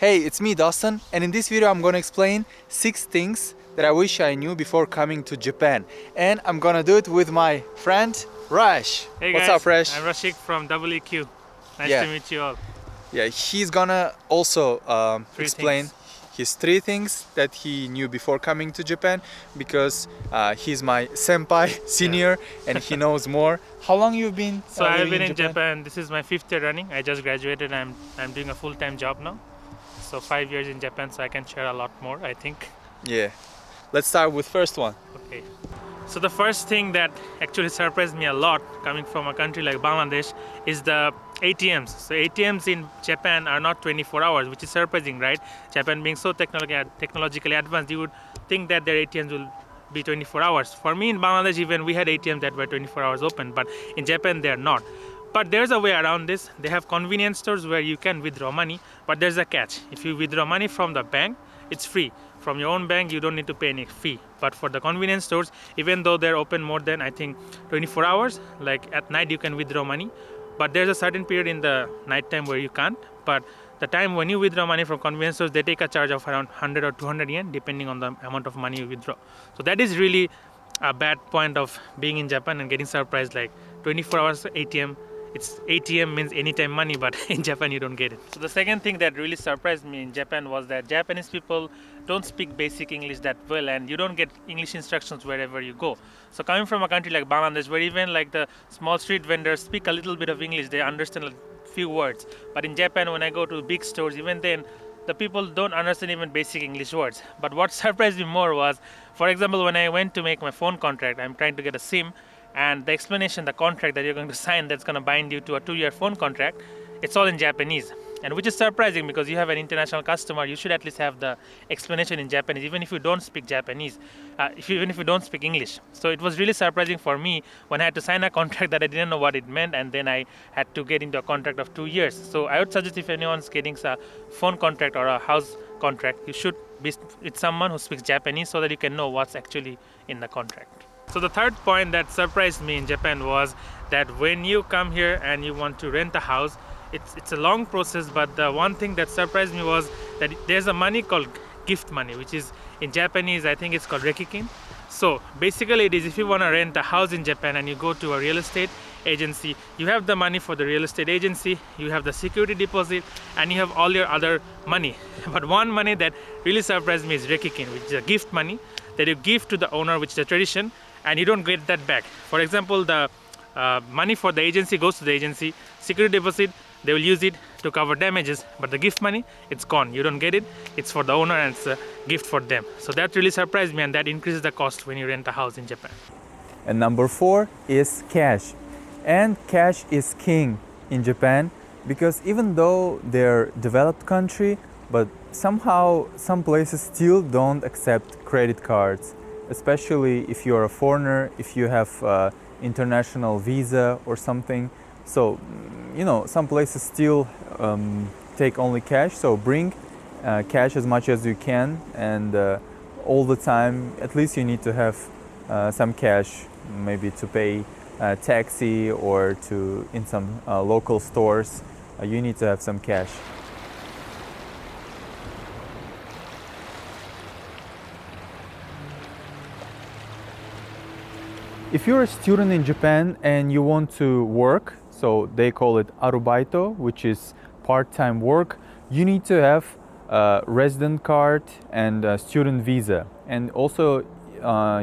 Hey, it's me, Dawson, and in this video I'm gonna explain 6 things that I wish I knew before coming to Japan. And I'm gonna do it with my friend, Rash. Hey What's guys, up, Rash? I'm Rashik from WQ. Nice Yeah. to meet you all. Yeah, he's gonna also Three explain things. his 3 things that he knew before coming to Japan because he's my senpai, senior, and he knows more. How long you've been So I've living been in Japan. This is my 5th year running. I just graduated. I'm doing a full-time job now. So 5 years in Japan, so I can share a lot more, I think. Yeah. Let's start with first one. Okay. So the first thing that actually surprised me a lot coming from a country like Bangladesh is the ATMs. So ATMs in Japan are not 24 hours, which is surprising, right? Japan being so technologically advanced, you would think that their ATMs will be 24 hours. For me in Bangladesh, even we had ATMs that were 24 hours open, but in Japan they're not. But there's a way around this. They have convenience stores where you can withdraw money, but there's a catch. If you withdraw money from the bank, it's free. From your own bank, you don't need to pay any fee. But for the convenience stores, even though they're open more than, I think, 24 hours, like at night you can withdraw money. But there's a certain period in the night time where you can't. But the time when you withdraw money from convenience stores, they take a charge of around 100 or 200 yen, depending on the amount of money you withdraw. So that is really a bad point of being in Japan and getting surprised, like 24 hours ATM. It's ATM means anytime money, but in Japan you don't get it. So the second thing that really surprised me in Japan was that Japanese people don't speak basic English that well, and you don't get English instructions wherever you go. So coming from a country like Bangladesh, where even like the small street vendors speak a little bit of English, they understand a few words. But in Japan, when I go to big stores, even then, the people don't understand even basic English words. But what surprised me more was, for example, when I went to make my phone contract, I'm trying to get a SIM, and the explanation, the contract that you're going to sign that's going to bind you to a 2-year phone contract, it's all in Japanese. And which is surprising because you have an international customer, you should at least have the explanation in Japanese, even if you don't speak Japanese, even if you don't speak English. So it was really surprising for me when I had to sign a contract that I didn't know what it meant, and then I had to get into a contract of 2 years. So I would suggest if anyone's getting a phone contract or a house contract, you should be with someone who speaks Japanese so that you can know what's actually in the contract. So the third point that surprised me in Japan was that when you come here and you want to rent a house, it's a long process, but the one thing that surprised me was that there's a money called gift money, which is in Japanese, I think it's called rekikin. So basically it is, if you want to rent a house in Japan and you go to a real estate agency, you have the money for the real estate agency, you have the security deposit, and you have all your other money. But one money that really surprised me is rekikin, which is a gift money that you give to the owner, which is a tradition, and you don't get that back. For example, the money for the agency goes to the agency, security deposit, they will use it to cover damages, but the gift money, it's gone. You don't get it. It's for the owner and it's a gift for them. So that really surprised me, and that increases the cost when you rent a house in Japan. And number 4 is cash. And cash is king in Japan because even though they're a developed country, but somehow some places still don't accept credit cards, especially if you're a foreigner, if you have international visa or something. So, some places still take only cash, so bring cash as much as you can, and all the time, at least you need to have some cash, maybe to pay a taxi or to in some local stores, you need to have some cash. If you're a student in Japan and you want to work, so they call it arubaito, which is part-time work, you need to have a resident card and a student visa. And also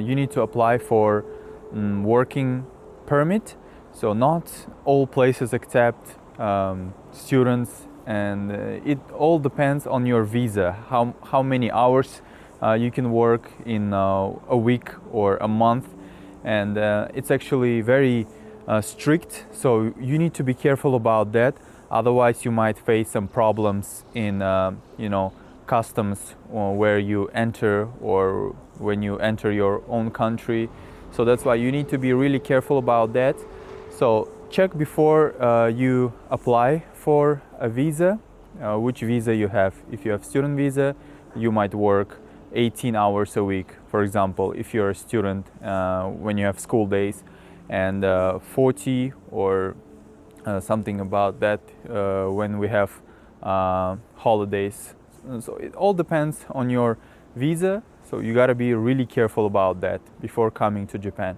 you need to apply for working permit. So not all places accept students, and it all depends on your visa, how many hours you can work in a week or a month. And it's actually very strict, so you need to be careful about that. Otherwise, you might face some problems in, customs where you enter or when you enter your own country. So that's why you need to be really careful about that. So check before you apply for a visa, which visa you have. If you have student visa, you might work 18 hours a week, for example, if you're a student when you have school days, and 40 or something about that when we have holidays, So it all depends on your visa. So you got to be really careful about that before coming to Japan.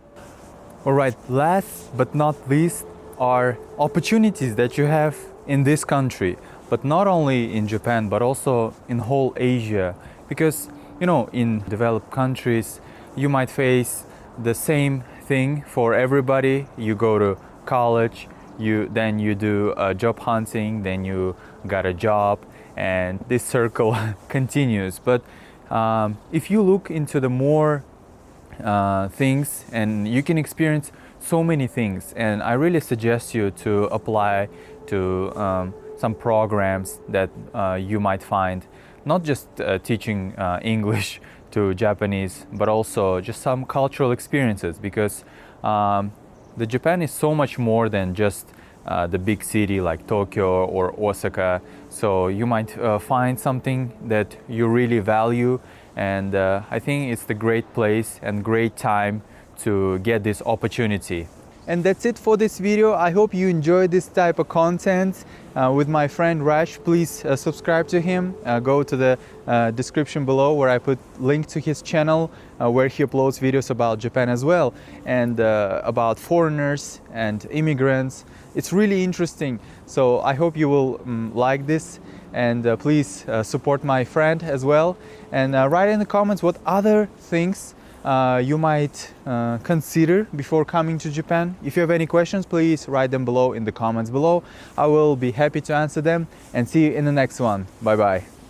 All right, last but not least are opportunities that you have in this country, but not only in Japan, but also in whole Asia. Because, you know, in developed countries, you might face the same thing for everybody. You go to college, then you do job hunting, then you got a job, and this circle continues. But if you look into the more things, and you can experience so many things, and I really suggest you to apply to some programs that you might find, not just teaching English to Japanese, but also just some cultural experiences, because the Japan is so much more than just the big city like Tokyo or Osaka. So you might find something that you really value, and I think it's the great place and great time to get this opportunity. And that's it for this video. I hope you enjoyed this type of content with my friend Rash. Please subscribe to him. Go to the description below where I put link to his channel where he uploads videos about Japan as well, and about foreigners and immigrants. It's really interesting. So I hope you will like this, and please support my friend as well, and write in the comments what other things you might consider before coming to Japan. If you have any questions, please write them below in the comments below. I will be happy to answer them, and see you in the next one. Bye bye.